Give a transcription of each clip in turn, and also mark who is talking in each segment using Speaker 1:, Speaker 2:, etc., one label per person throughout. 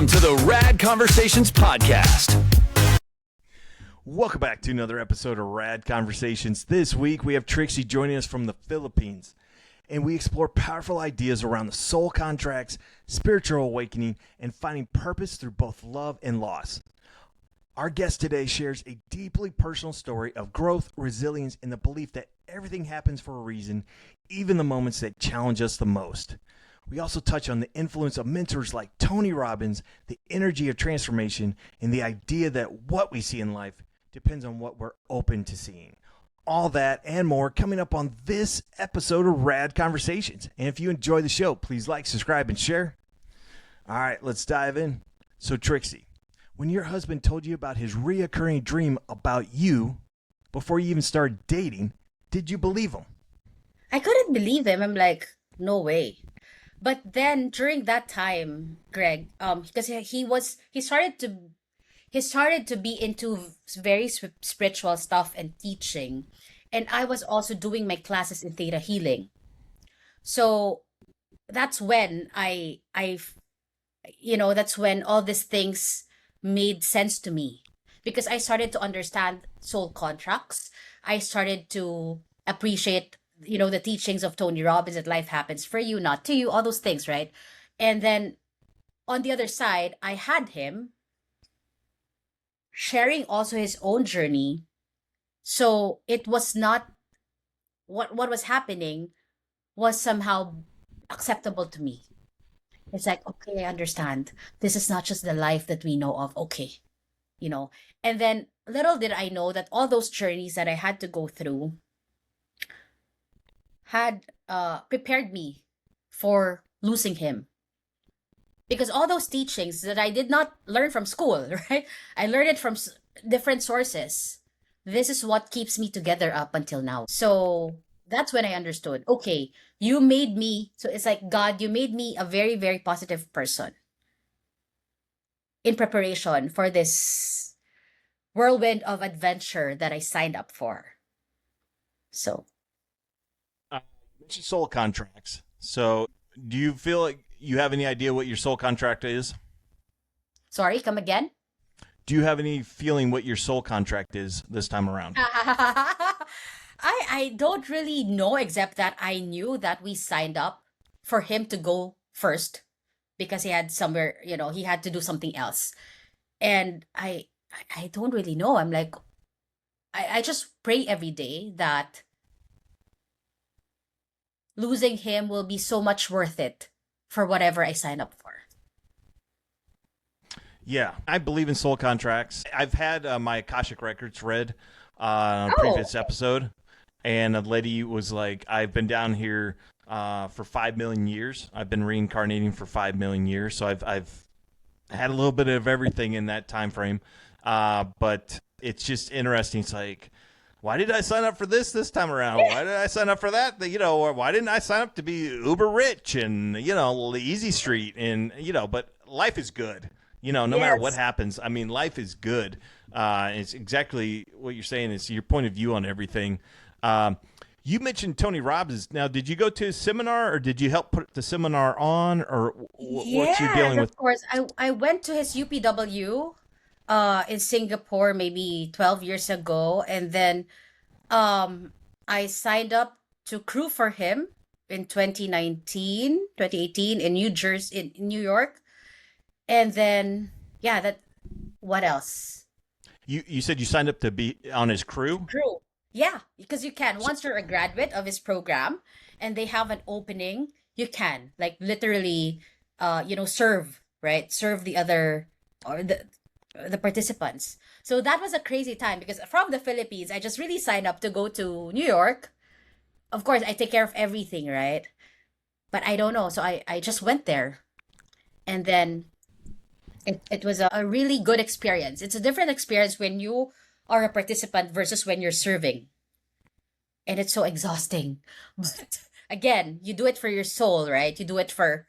Speaker 1: Welcome to the Rad Conversations podcast.
Speaker 2: Welcome back to another episode of Rad Conversations. This week we have Trixie joining us from the Philippines, and we explore powerful ideas around the soul contracts, spiritual awakening, and finding purpose through both love and loss. Our guest today shares a deeply personal story of growth, resilience, and the belief that everything happens for a reason, even the moments that challenge us the most. We also touch on the influence of mentors like Tony Robbins, the energy of transformation, and the idea that what we see in life depends on what we're open to seeing. All that and more coming up on this episode of Rad Conversations. And if you enjoy the show, please like, subscribe, and share. All right, let's dive in. So Trixie, when your husband told you about his reoccurring dream about you before you even started dating, did you believe him?
Speaker 3: I couldn't believe him. I'm like, no way. But then during that time, Greg, because he started to be into very spiritual stuff and teaching, and I was also doing my classes in Theta Healing. So that's when that's when all these things made sense to me, because I started to understand soul contracts. I started to appreciate the teachings of Tony Robbins, that life happens for you, not to you, all those things, right? And then on the other side, I had him sharing also his own journey. So it was not, what was happening was somehow acceptable to me. It's like, okay, I understand. This is not just the life that we know of. Okay. And then little did I know that all those journeys that I had to go through had prepared me for losing him. Because all those teachings that I did not learn from school, right? I learned it from different sources. This is what keeps me together up until now. So that's when I understood, okay, you made me, so it's like, God, you made me a very, very positive person in preparation for this whirlwind of adventure that I signed up for. So.
Speaker 2: Soul contracts. So do you feel like you have any idea what your soul contract is?
Speaker 3: Sorry, come again?
Speaker 2: Do you have any feeling what your soul contract is this time around?
Speaker 3: I don't really know, except that I knew that we signed up for him to go first because he had somewhere, he had to do something else. And I don't really know. I'm like, I just pray every day that losing him will be so much worth it for whatever I sign up for.
Speaker 2: Yeah, I believe in soul contracts. I've had my Akashic records read on a previous episode, and a lady was like, I've been down here for 5 million years. I've been reincarnating for 5 million years, so I've had a little bit of everything in that time frame. But it's just interesting. It's like, why did I sign up for this time around? Why did I sign up for that? Or why didn't I sign up to be uber rich and, easy street? And, but life is good. No matter what happens. I mean, life is good. It's exactly what you're saying. It's your point of view on everything. You mentioned Tony Robbins. Now, did you go to his seminar, or did you help put the seminar on, or what's you dealing with?
Speaker 3: Of course. I went to his UPW in Singapore maybe 12 years ago, and then I signed up to crew for him in 2018 in New York. And then what else?
Speaker 2: You said you signed up to be on his crew?
Speaker 3: Yeah, because you can. Once you're a graduate of his program and they have an opening, you can, like, literally serve, right? Serve the other, or the participants. So that was a crazy time, because from the Philippines, I just really signed up to go to New York. Of course, I take care of everything, right? But I don't know. So I just went there. And then it was a really good experience. It's a different experience when you are a participant versus when you're serving. And it's so exhausting. But again, you do it for your soul, right? You do it for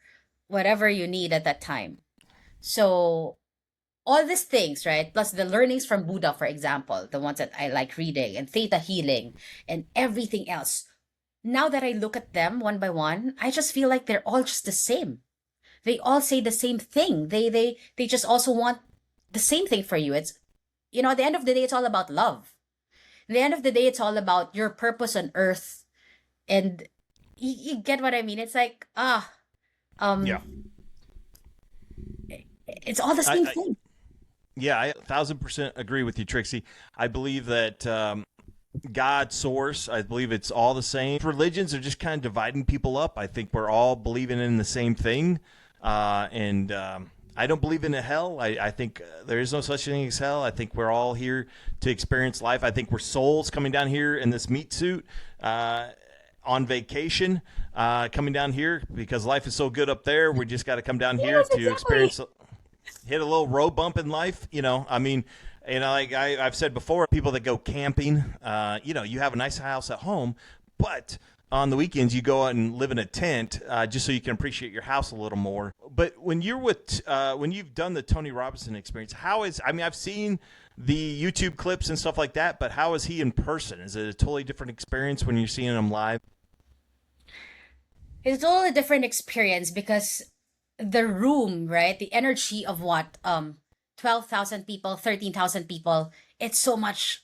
Speaker 3: whatever you need at that time. So all these things, right? Plus the learnings from Buddha, for example, the ones that I like reading, and Theta Healing and everything else. Now that I look at them one by one, I just feel like they're all just the same. they all say the same thing. They just also want the same thing for you. It's, at the end of the day, it's all about love. At the end of the day, it's all about your purpose on earth. And you get what I mean? It's like,
Speaker 2: Yeah.
Speaker 3: it's all the same thing.
Speaker 2: Yeah, I 1,000% agree with you, Trixie. I believe that God, source, I believe it's all the same. Religions are just kind of dividing people up. I think we're all believing in the same thing. And I don't believe in a hell. I think there is no such thing as hell. I think we're all here to experience life. I think we're souls coming down here in this meat suit on vacation, coming down here because life is so good up there. We just got to come down here to experience, hit a little road bump in life. I mean, like I've said before, people that go camping, you have a nice house at home, but on the weekends you go out and live in a tent just so you can appreciate your house a little more. But when you're when you've done the Tony Robbins experience, I've seen the YouTube clips and stuff like that, but how is he in person? Is it a totally different experience when you're seeing him live?
Speaker 3: It's a totally different experience because the room, right? The energy of 12,000 people, 13,000 people, it's so much.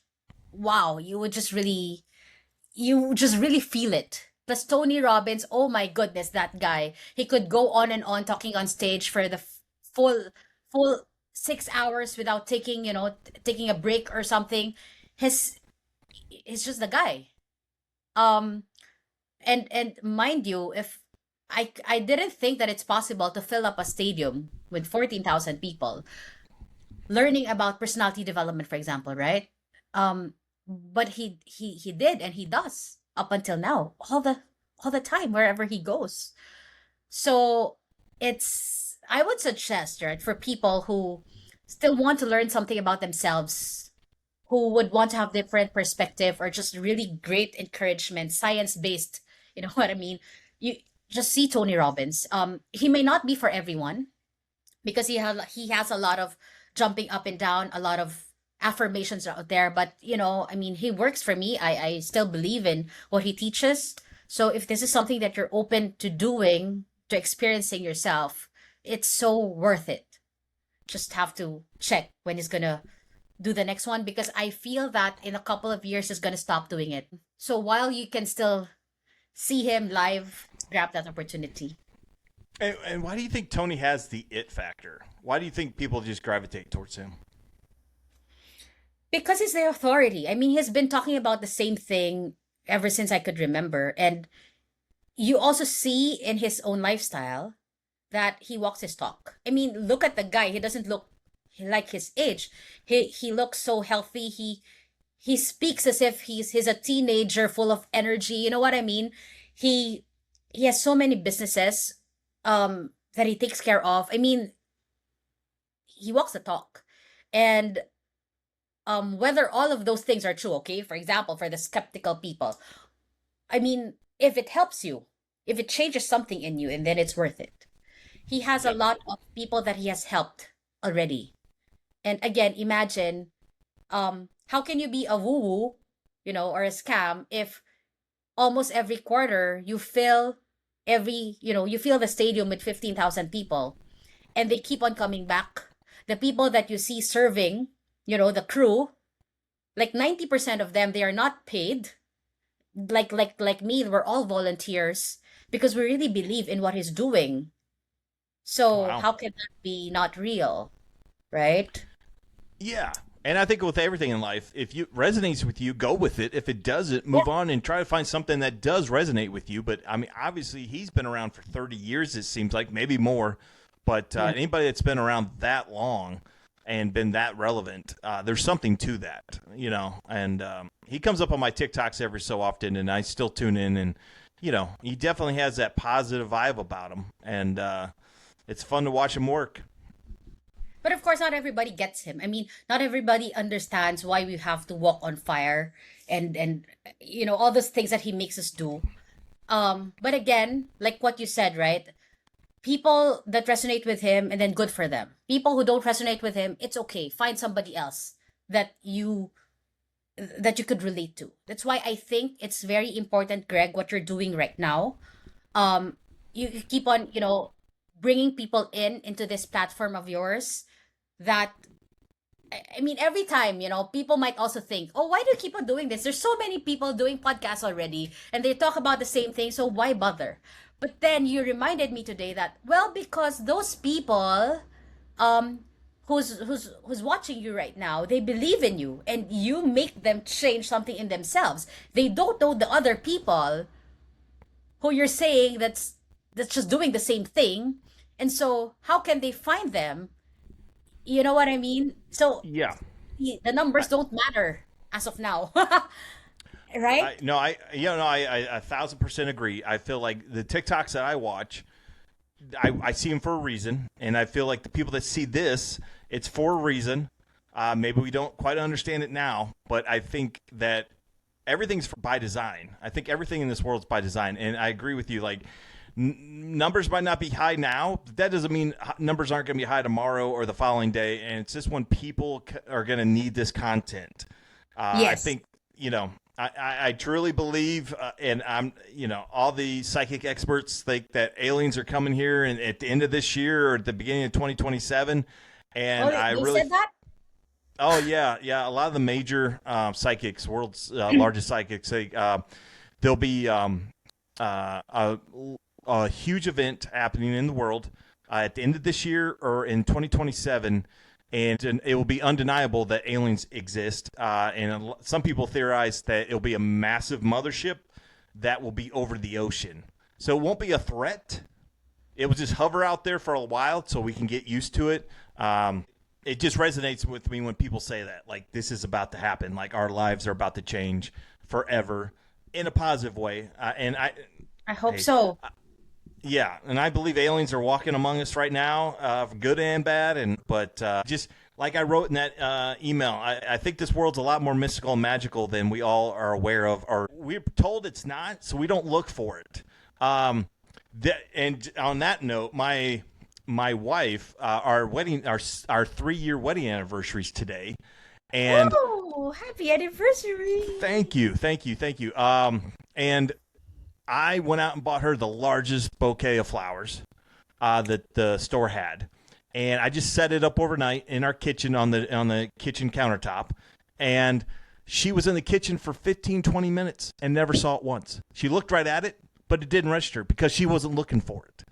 Speaker 3: Wow, you just really feel it. Plus Tony Robbins, oh my goodness, that guy. He could go on and on talking on stage for the full 6 hours without taking a break or something. He's just the guy. And mind you, if I didn't think that it's possible to fill up a stadium with 14,000 people learning about personality development, for example, right? But he did, and he does up until now, all the time, wherever he goes. So I would suggest, right, for people who still want to learn something about themselves, who would want to have different perspective or just really great encouragement, science-based, you know what I mean? You just see Tony Robbins. He may not be for everyone because he has a lot of jumping up and down, a lot of affirmations out there, but he works for me. I still believe in what he teaches. So if this is something that you're open to doing, to experiencing yourself, it's so worth it. Just have to check when he's gonna do the next one, because I feel that in a couple of years he's gonna stop doing it. So while you can still see him live, grab that opportunity.
Speaker 2: And why do you think Tony has the it factor? Why do you think people just gravitate towards him?
Speaker 3: Because he's the authority. He's been talking about the same thing ever since I could remember. And you also see in his own lifestyle that he walks his talk. Look at the guy. He doesn't look like his age. He looks so healthy. He speaks as if he's a teenager full of energy. You know what I mean? He has so many businesses that he takes care of. He walks the talk. And whether all of those things are true, okay? For example, for the skeptical people, if it helps you, if it changes something in you, and then it's worth it. He has a lot of people that he has helped already. And again, imagine, how can you be a woo-woo, or a scam if almost every quarter you fill the stadium with 15,000 people and they keep on coming back. The people that you see serving, the crew, like 90% of them, they are not paid. Like me, we're all volunteers because we really believe in what he's doing. So
Speaker 2: Wow.
Speaker 3: how can that be not real, right?
Speaker 2: Yeah. And I think with everything in life, if it resonates with you, go with it. If it doesn't, move on and try to find something that does resonate with you. But obviously he's been around for 30 years, it seems like, maybe more. But anybody that's been around that long and been that relevant, there's something to that, And he comes up on my TikToks every so often, and I still tune in. And, he definitely has that positive vibe about him. And it's fun to watch him work.
Speaker 3: But of course, not everybody gets him. Not everybody understands why we have to walk on fire and all those things that he makes us do. But again, like what you said, right? People that resonate with him, and then good for them. People who don't resonate with him, it's okay. Find somebody else that you could relate to. That's why I think it's very important, Greg, what you're doing right now. You keep on, bringing people into this platform of yours that I mean, every time, people might also think, oh, why do you keep on doing this? There's so many people doing podcasts already and they talk about the same thing, so why bother? But then you reminded me today that, well, because those people um who's watching you right now, they believe in you and you make them change something in themselves. They don't know the other people who you're saying that's just doing the same thing. And so how can they find them? You know what I mean? So
Speaker 2: Yeah.
Speaker 3: the numbers don't matter as of now. Right?
Speaker 2: I 1,000% agree. I feel like the TikToks that I watch, I see them for a reason, and I feel like the people that see this, it's for a reason. Maybe we don't quite understand it now, but I think that everything's by design. I think everything in this world is by design, and I agree with you. Like, numbers might not be high now, but that doesn't mean numbers aren't going to be high tomorrow or the following day, and it's just when people are going to need this content. I
Speaker 3: Yes.
Speaker 2: think, I truly believe, and all the psychic experts think that aliens are coming here and at the end of this year or at the beginning of 2027. And
Speaker 3: Oh, they said that?
Speaker 2: oh yeah, a lot of the major psychics, world's largest psychics, there'll be a huge event happening in the world at the end of this year or in 2027. And it will be undeniable that aliens exist. And some people theorize that it'll be a massive mothership that will be over the ocean. So it won't be a threat. It will just hover out there for a while so we can get used to it. It just resonates with me when people say that. Like, this is about to happen. Like, our lives are about to change forever in a positive way.
Speaker 3: I hope so.
Speaker 2: Yeah, and I believe aliens are walking among us right now, good and bad. But just like I wrote in that email, I think this world's a lot more mystical and magical than we all are aware of, or we're told it's not, so we don't look for it. And on that note, my wife, our 3-year wedding anniversary's today, and
Speaker 3: Oh, happy anniversary.
Speaker 2: thank you. And I went out and bought her the largest bouquet of flowers that the store had, and I just set it up overnight in our kitchen on the kitchen countertop. And she was in the kitchen for 15, 20 minutes and never saw it once. She looked right at it, but it didn't register because she wasn't looking for it.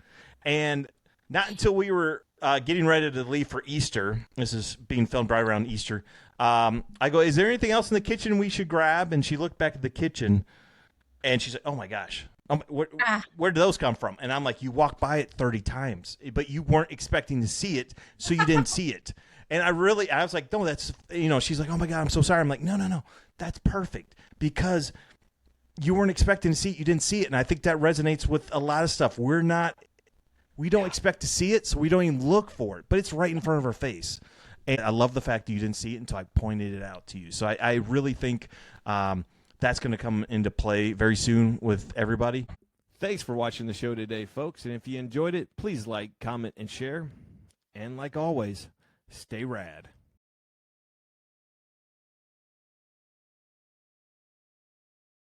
Speaker 2: And not until we were getting ready to leave for Easter, this is being filmed right around Easter, I go, is there anything else in the kitchen we should grab? And she looked back at the kitchen, and she's like, oh, my gosh, where did those come from? And I'm like, you walked by it 30 times, but you weren't expecting to see it, so you didn't see it. And I was like, no, that's, she's like, oh, my God, I'm so sorry. I'm like, no, that's perfect because you weren't expecting to see it. You didn't see it. And I think that resonates with a lot of stuff. We don't expect to see it, so we don't even look for it, but it's right in front of our face. And I love the fact that you didn't see it until I pointed it out to you. So I really think that's going to come into play very soon with everybody.
Speaker 4: Thanks for watching the show today, folks. And if you enjoyed it, please like, comment, and share. And like always, stay rad.